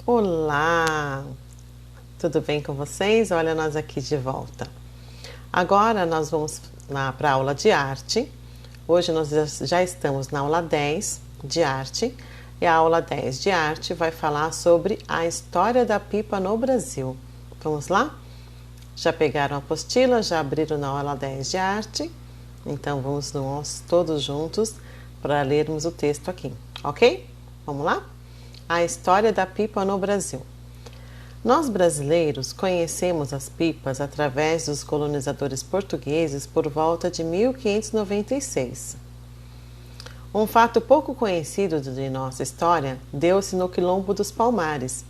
Olá, tudo bem com vocês? Olha, nós aqui de volta. Agora nós vamos para a aula de arte. Hoje nós já estamos na aula 10 de arte e a aula 10 de arte vai falar sobre a história da pipa no Brasil. Vamos lá? Já pegaram a apostila? Já abriram na aula 10 de arte? Então vamos nós todos juntos para lermos o texto aqui, ok? Vamos lá? A história da pipa no Brasil. Nós brasileiros conhecemos as pipas através dos colonizadores portugueses por volta de 1596. Um fato pouco conhecido de nossa história deu-se no Quilombo dos Palmares,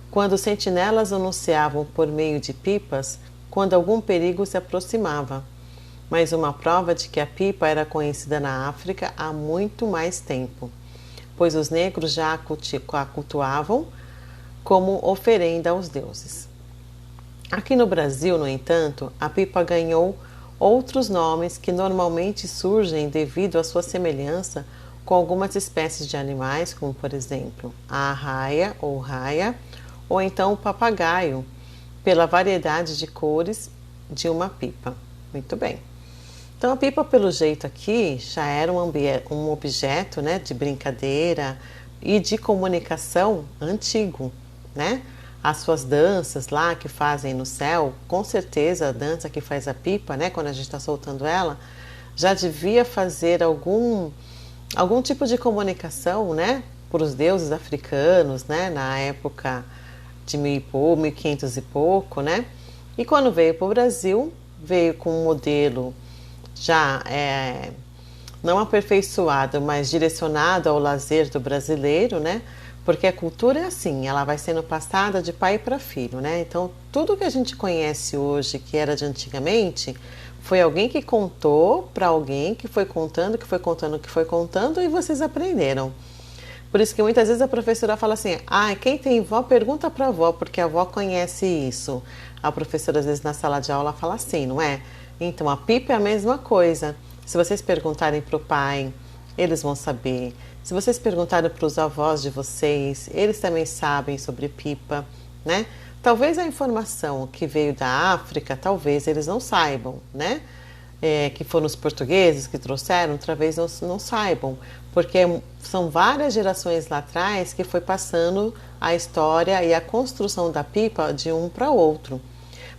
quando sentinelas anunciavam por meio de pipas quando algum perigo se aproximava. Mais uma prova de que a pipa era conhecida na África há muito mais tempo, pois os negros já a cultuavam como oferenda aos deuses. Aqui no Brasil, no entanto, a pipa ganhou outros nomes que normalmente surgem devido à sua semelhança com algumas espécies de animais, como por exemplo a arraia ou raia, ou então o papagaio, pela variedade de cores de uma pipa. Muito bem. Então a pipa, pelo jeito aqui, já era um objeto, né, de brincadeira e de comunicação antigo, né? As suas danças lá que fazem no céu, com certeza a dança que faz a pipa, né, quando a gente está soltando ela, já devia fazer algum tipo de comunicação, né, para os deuses africanos, né, na época de 1500 e pouco, né? E quando veio para o Brasil, veio com um modelo já não aperfeiçoado, mas direcionado ao lazer do brasileiro, né? Porque a cultura é assim, ela vai sendo passada de pai para filho, né? Então, tudo que a gente conhece hoje, que era de antigamente, foi alguém que contou para alguém, que foi contando, que foi contando, que foi contando, e vocês aprenderam. Por isso que muitas vezes a professora fala assim, quem tem vó, pergunta para a avó, porque a avó conhece isso. A professora, às vezes, na sala de aula, fala assim, não é? Então, a pipa é a mesma coisa. Se vocês perguntarem para o pai, eles vão saber. Se vocês perguntarem para os avós de vocês, eles também sabem sobre pipa, né? Talvez a informação que veio da África, talvez eles não saibam, né? Que foram os portugueses que trouxeram, talvez não saibam, porque são várias gerações lá atrás que foi passando a história e a construção da pipa de um para outro.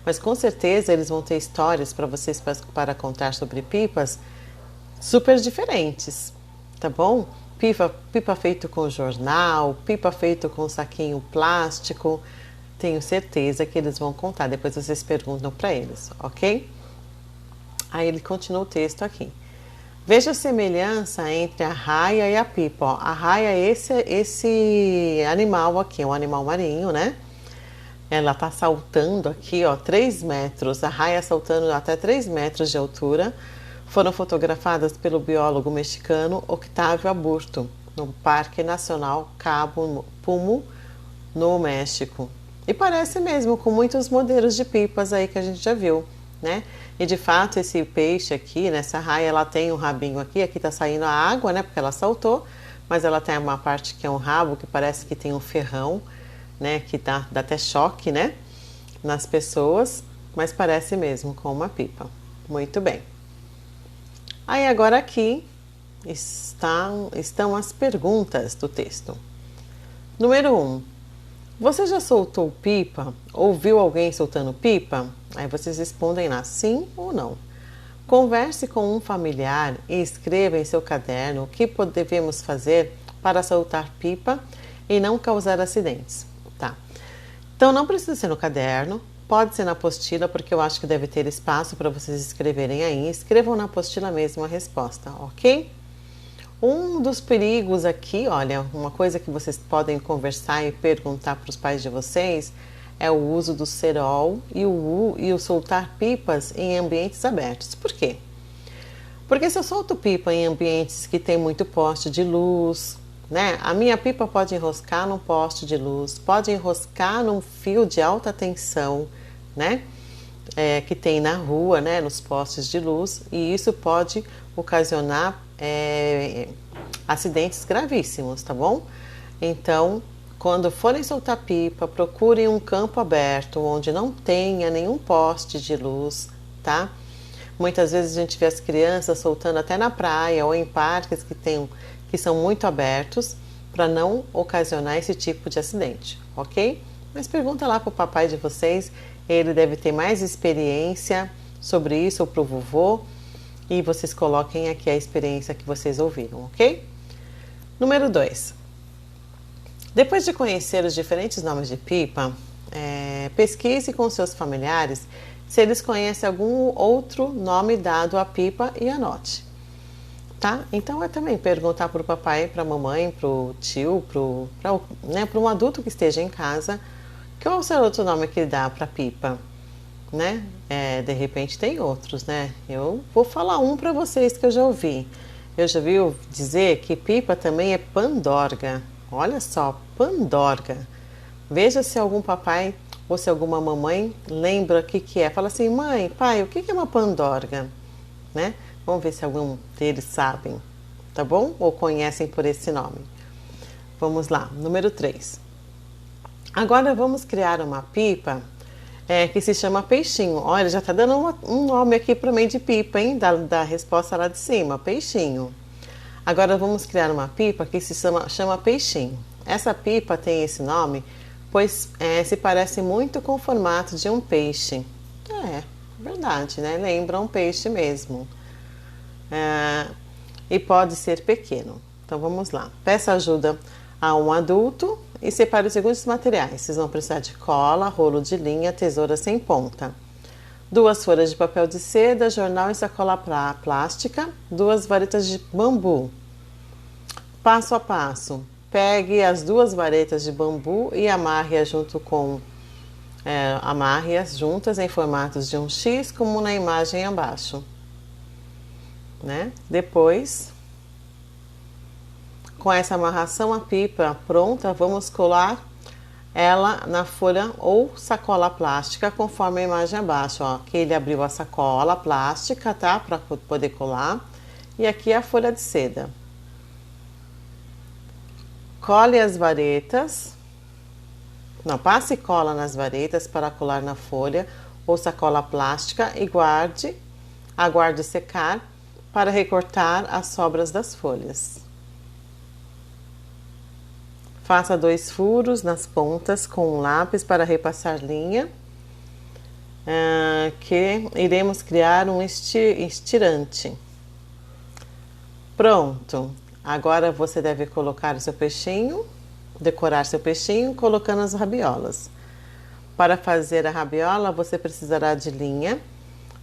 Mas com certeza eles vão ter histórias para vocês para contar sobre pipas super diferentes, tá bom? Pipa feito com jornal, pipa feito com saquinho plástico. Tenho certeza que eles vão contar, depois vocês perguntam para eles, ok? Aí ele continua o texto aqui. Veja a semelhança entre a raia e a pipa. Ó, a raia é esse animal aqui, é um animal marinho, né? Ela está saltando aqui, ó, 3 metros. A raia saltando até 3 metros de altura. Foram fotografadas pelo biólogo mexicano Octavio Aburto, no Parque Nacional Cabo Pumo, no México. E parece mesmo com muitos modelos de pipas aí que a gente já viu, né? E de fato esse peixe aqui, nessa raia, ela tem um rabinho aqui tá saindo a água, né? Porque ela saltou, mas ela tem uma parte que é um rabo que parece que tem um ferrão, né? Que dá até choque, né? Nas pessoas, mas parece mesmo com uma pipa. Muito bem. Aí agora aqui estão as perguntas do texto. Número 1. Você já soltou pipa? Ou viu alguém soltando pipa? Aí vocês respondem lá sim ou não. Converse com um familiar e escreva em seu caderno o que devemos fazer para soltar pipa e não causar acidentes. Tá? Então não precisa ser no caderno, pode ser na apostila, porque eu acho que deve ter espaço para vocês escreverem aí. Escrevam na apostila mesmo a resposta, ok? Um dos perigos aqui, olha, uma coisa que vocês podem conversar e perguntar para os pais de vocês é o uso do cerol e o soltar pipas em ambientes abertos. Por quê? Porque se eu solto pipa em ambientes que tem muito poste de luz, né? A minha pipa pode enroscar num poste de luz, pode enroscar num fio de alta tensão, né? Que tem na rua, né? Nos postes de luz, e isso pode ocasionar acidentes gravíssimos, tá bom? Então, quando forem soltar pipa, procurem um campo aberto, onde não tenha nenhum poste de luz, tá? Muitas vezes a gente vê as crianças soltando até na praia ou em parques que são muito abertos, para não ocasionar esse tipo de acidente, ok? Mas pergunta lá para o papai de vocês, ele deve ter mais experiência sobre isso, ou para o vovô, e vocês coloquem aqui a experiência que vocês ouviram, ok? Número 2. Depois de conhecer os diferentes nomes de pipa, pesquise com seus familiares se eles conhecem algum outro nome dado à pipa e anote. Tá? Então é também perguntar para o papai, para a mamãe, para o tio, para um adulto que esteja em casa, qual será o outro nome que ele dá para pipa, né? De repente tem outros, né? Eu vou falar um para vocês que eu já ouvi. Eu já ouvi dizer que pipa também é pandorga. Olha só, pandorga. Veja se algum papai ou se alguma mamãe lembra o que é. Fala assim, mãe, pai, o que é uma pandorga, né? Vamos ver se algum deles sabem, tá bom? Ou conhecem por esse nome. Vamos lá, número 3. Agora vamos criar uma pipa que se chama peixinho. Olha, já tá dando um nome aqui para mim de pipa, hein? Da resposta lá de cima, peixinho. Agora vamos criar uma pipa que se chama peixinho. Essa pipa tem esse nome, pois se parece muito com o formato de um peixe. Verdade, né? Lembra um peixe mesmo. E pode ser pequeno. Então vamos lá. Peça ajuda a um adulto e separe os seguintes materiais. Vocês vão precisar de cola, rolo de linha, tesoura sem ponta, 2 folhas de papel de seda, jornal e sacola plástica, 2 varetas de bambu. Passo a passo. Pegue as 2 varetas de bambu e amarre-as juntas em formatos de um X, como na imagem abaixo. Né? Depois, com essa amarração, a pipa pronta, vamos colar ela na folha ou sacola plástica, conforme a imagem abaixo. Ó, aqui ele abriu a sacola plástica, tá? Para poder colar. E aqui a folha de seda. Cole as varetas. Não, passe cola nas varetas para colar na folha ou sacola plástica e aguarde secar para recortar as sobras das folhas. Faça 2 furos nas pontas com um lápis para repassar linha, que iremos criar um estirante. Pronto! Agora você deve colocar o seu peixinho, decorar seu peixinho colocando as rabiolas. Para fazer a rabiola, você precisará de linha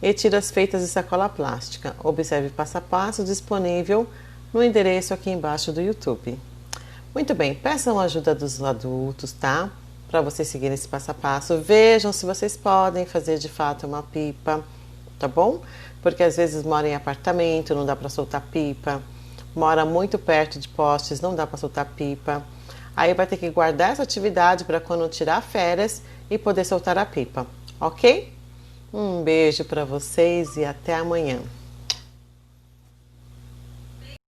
e tiras feitas de sacola plástica. Observe passo a passo disponível no endereço aqui embaixo do YouTube. Muito bem, peçam a ajuda dos adultos, tá? Para vocês seguirem esse passo a passo. Vejam se vocês podem fazer de fato uma pipa, tá bom? Porque às vezes mora em apartamento, não dá para soltar pipa. Mora muito perto de postes, não dá para soltar pipa. Aí vai ter que guardar essa atividade para quando tirar férias e poder soltar a pipa, ok? Um beijo para vocês e até amanhã.